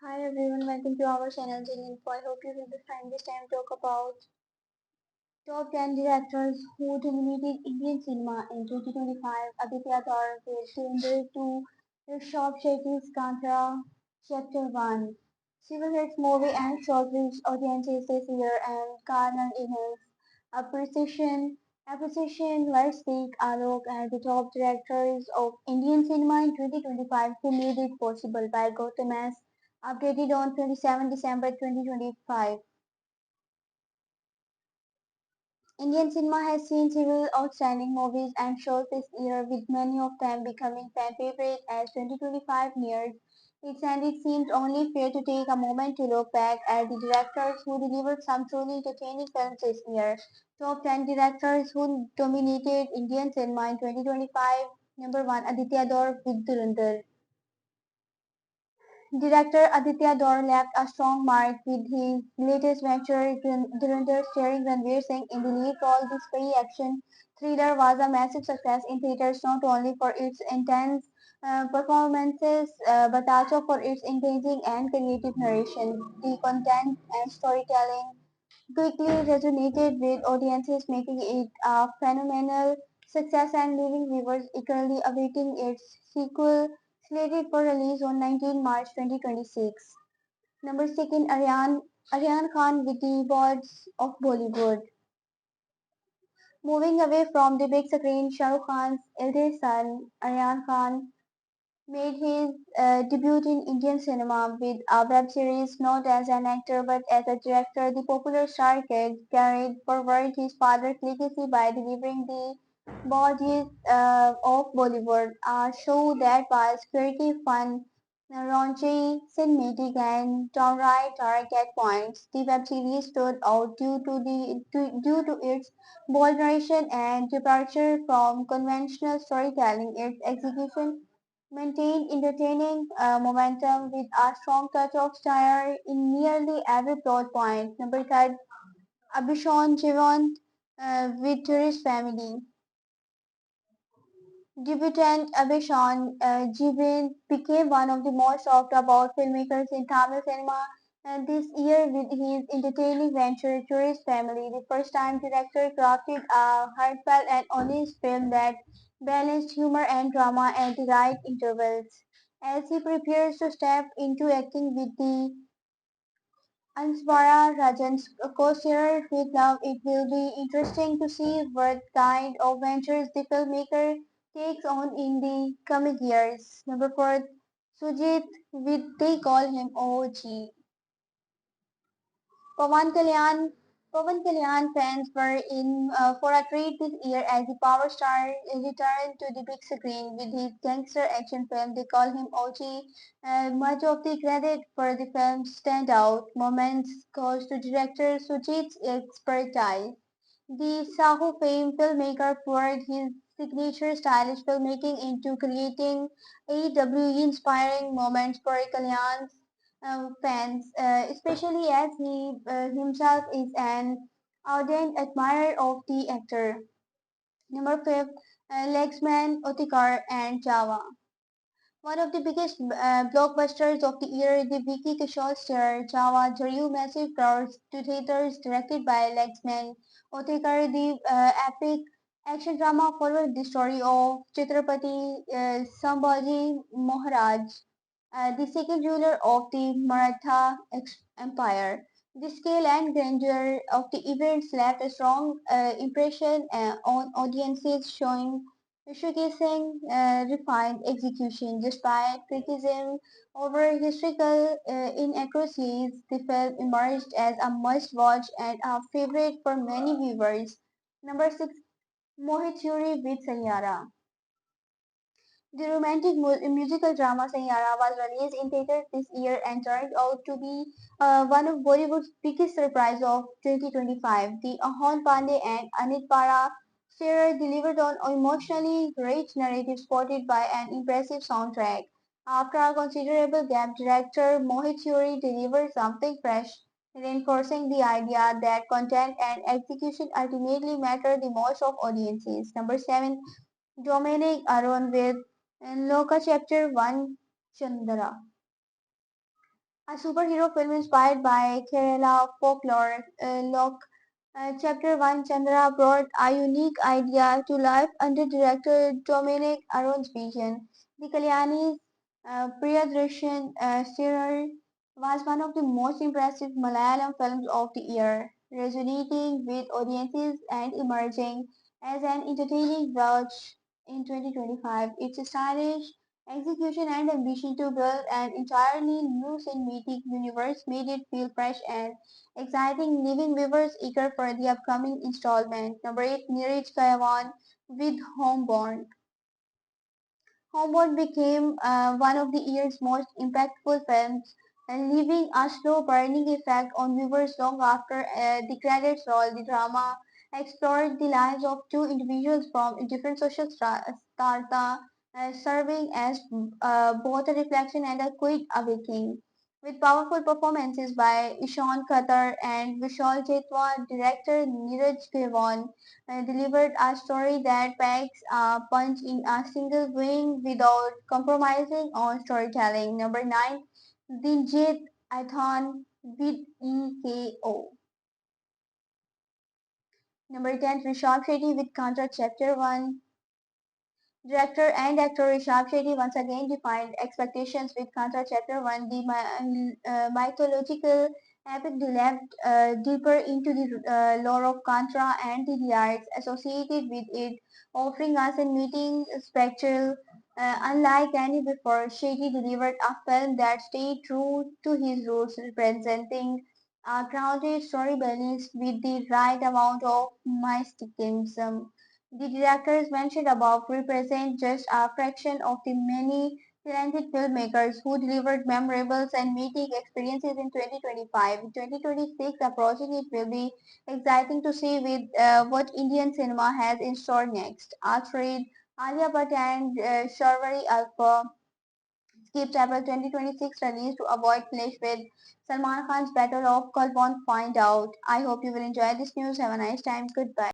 Hi everyone, welcome to our channel Genie Info. I hope you will find this time to talk about top 10 directors who dominated Indian cinema in 2025. Aditya Dhar with Surrender to Rishabh Shetty's Kantara Chapter 1. Civil Hits movie and short reached audiences this year and garnered immense appreciation. Let's take a look at the top directors of Indian cinema in 2025 who made it possible by Gautam S. Updated on 27 December 2025. Indian cinema has seen several outstanding movies and shows this year, with many of them becoming fan favorites as 2025 nears its end. It seems only fair to take a moment to look back at the directors who delivered some truly entertaining films this year. Top 10 directors who dominated Indian cinema in 2025. Number 1, Aditya Dor with Dhurandhar. Director Aditya Dor left a strong mark with his latest venture, Dhurandhar, starring Ranveer Singh in the lead role. This spy action thriller was a massive success in theaters not only for its intense performances but also for its engaging and creative narration. The content and storytelling quickly resonated with audiences, making it a phenomenal success and leaving viewers eagerly awaiting its sequel, slated for release on 19 March 2026. Number second, Aryan Khan with the Boards of Bollywood. Moving away from the big screen, Shah Rukh Khan's eldest son, Aryan Khan, made his debut in Indian cinema with a web series not as an actor but as a director. The popular star kid carried forward his father's legacy by delivering the bodies of Bollywood, a show that was quirky, fun, raunchy, cinematic, and downright dark at points. The web series stood out due to its bold narration and departure from conventional storytelling. Its execution maintained entertaining momentum with a strong touch of style in nearly every plot point. Number third, Abhishek Jivant with Tourist Family. Debutant Abhishek Jivant became one of the most talked about filmmakers in Tamil cinema this year with his entertaining venture Tourist Family. The first-time director crafted a heartfelt and honest film that balanced humor and drama at the right intervals. As he prepares to step into acting with the Ansvara Rajan's co-star with Love, it will be interesting to see what kind of ventures the filmmaker takes on in the coming years. Number 4, Sujit with They Call Him OG. Pawan Kalyan, Pawan Kalyan fans were in for a treat this year as the power star returned to the big screen with his gangster action film. They Call Him OG. Much of the credit for the film's standout moments goes to director Sujit's expertise. The Saho fame filmmaker poured his signature stylish filmmaking into creating AEW-inspiring moments for Kalyan's fans, especially as he himself is an ardent admirer of the actor. Number 5, Legsman, Otikar and Java. One of the biggest blockbusters of the year, the Vicky Kishore star Java drew massive crowds to theaters, directed by Lexman Otekar. The epic action drama followed the story of Chhatrapati Sambhaji Maharaj, the second ruler of the Maratha Empire. The scale and grandeur of the events left a strong impression on audiences, showcasing refined execution. Despite criticism over historical inaccuracies, the film emerged as a must-watch and a favorite for many viewers. Number 6, Mohit Yuri with Sanyara. The romantic musical drama Sanyara was released in theaters this year and turned out to be one of Bollywood's biggest surprise of 2025. The Ahon Pandey and Anit Para Shearer delivered on emotionally rich narrative supported by an impressive soundtrack. After a considerable gap, director Mohit Suri delivered something fresh, reinforcing the idea that content and execution ultimately matter the most of audiences. Number 7, Dominic Aron with Loka Chapter 1 Chandra. A superhero film inspired by Kerala folklore. Chapter 1 Chandra brought a unique idea to life under director Dominic Aron's vision. The Kalyani's Priyadarshan serial was one of the most impressive Malayalam films of the year, resonating with audiences and emerging as an entertaining watch in 2025. Its stylish execution and ambition to build an entirely new cinematic universe made it feel fresh and exciting, leaving viewers eager for the upcoming installment. Number 8, Neeraj Kayawan with Homeborn. Homework became one of the year's most impactful films, leaving a slow burning effect on viewers long after the credits roll. The drama explored the lives of two individuals from different social strata, serving as both a reflection and a quick awakening. With powerful performances by Ishan Khatter and Vishal Chetwa, director Neeraj Khewan delivered a story that packs a punch in a single viewing without compromising on storytelling. Number 9, Dinjit Athon with EKO. Number 10, Rishabh Shetty with Contra Chapter 1. Director and actor Rishabh Shetty once again defined expectations with Kantra Chapter 1. The mythological epic delved deeper into the lore of Kantra and the delights associated with it, offering us a meeting spectacle unlike any before. Shetty delivered a film that stayed true to his roots, representing a grounded story balanced with the right amount of mysticism. The directors mentioned above represent just a fraction of the many talented filmmakers who delivered memorable and meeting experiences in 2025. In 2026, approaching it will be exciting to see with what Indian cinema has in store next. After Alia Bhatt and Sharvari Alpha skipped April 2026 release to avoid clash with Salman Khan's Battle of Kalpon Find Out. I hope you will enjoy this news. Have a nice time. Goodbye.